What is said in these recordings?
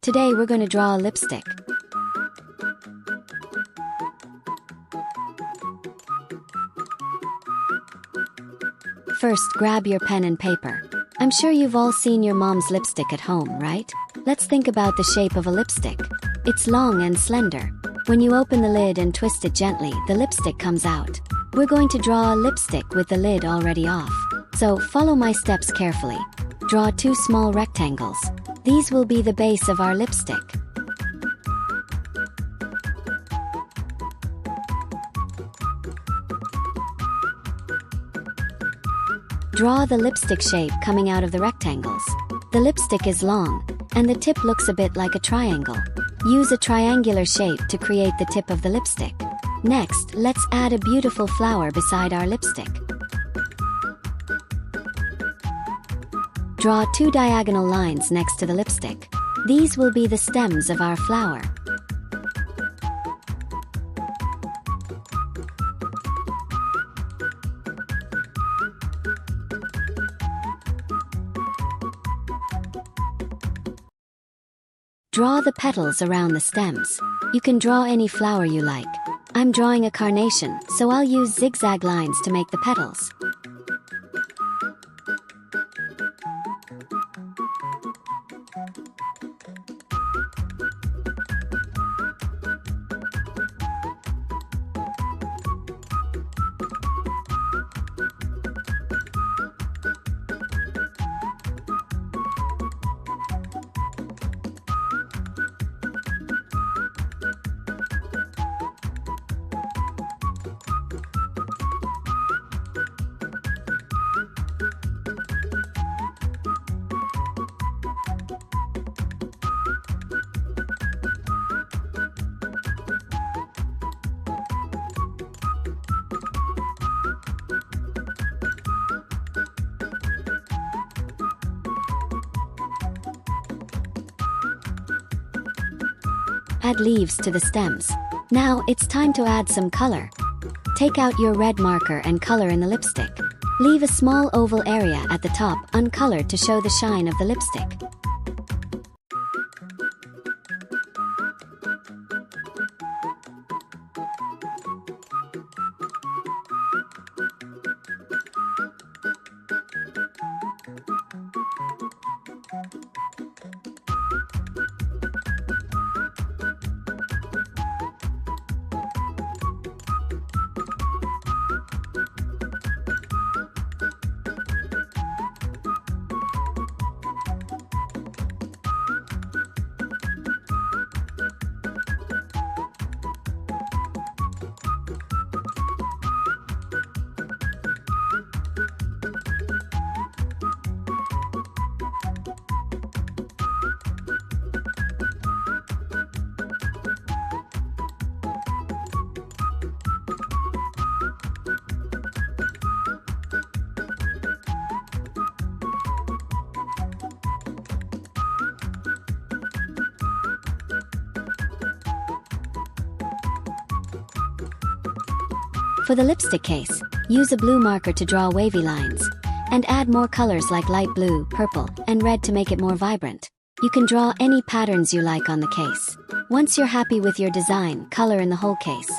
Today we're going to draw a lipstick. First, grab your pen and paper. I'm sure you've all seen your mom's lipstick at home, right? Let's think about the shape of a lipstick. It's long and slender. When you open the lid and twist it gently, the lipstick comes out. We're going to draw a lipstick with the lid already off. So, follow my steps carefully. Draw 2 small rectangles. These will be the base of our lipstick. Draw the lipstick shape coming out of the rectangles. The lipstick is long, and the tip looks a bit like a triangle. Use a triangular shape to create the tip of the lipstick. Next, let's add a beautiful flower beside our lipstick. Draw 2 diagonal lines next to the lipstick. These will be the stems of our flower. Draw the petals around the stems. You can draw any flower you like. I'm drawing a carnation, so I'll use zigzag lines to make the petals. Add leaves to the stems. Now it's time to add some color. Take out your red marker and color in the lipstick. Leave a small oval area at the top uncolored to show the shine of the lipstick. For the lipstick case, use a blue marker to draw wavy lines, and add more colors like light blue, purple, and red to make it more vibrant. You can draw any patterns you like on the case. Once you're happy with your design, color in the whole case.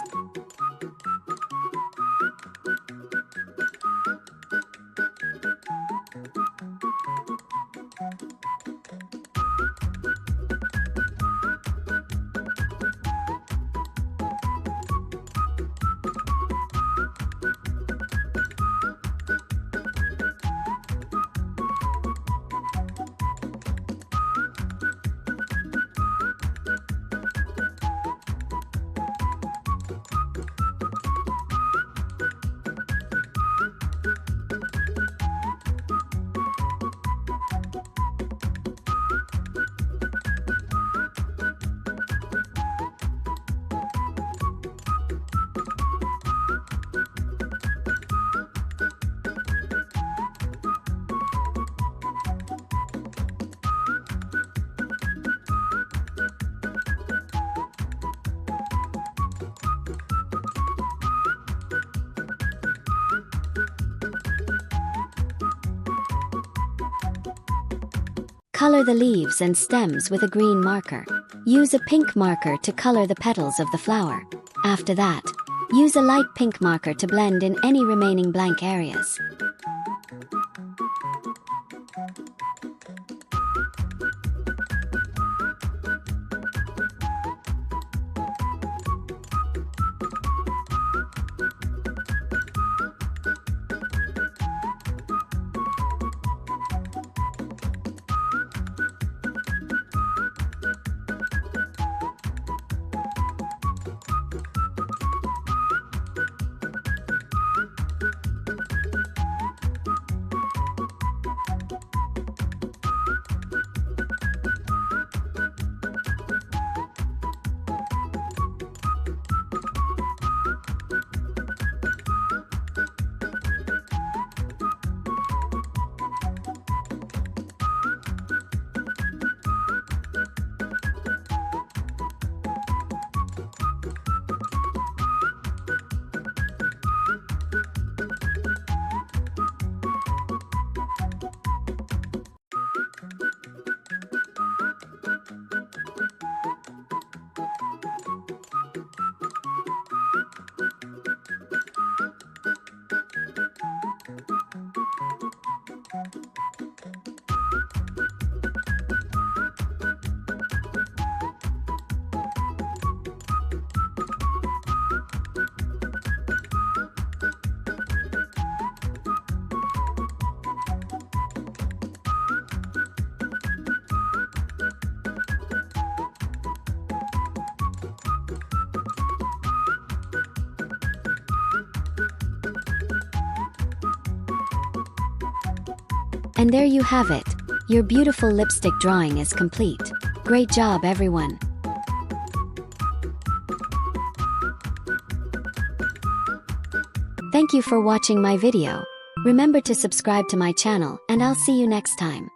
Color the leaves and stems with a green marker. Use a pink marker to color the petals of the flower. After that, use a light pink marker to blend in any remaining blank areas. And there you have it. Your beautiful lipstick drawing is complete. Great job, everyone. Thank you for watching my video. Remember to subscribe to my channel, and I'll see you next time.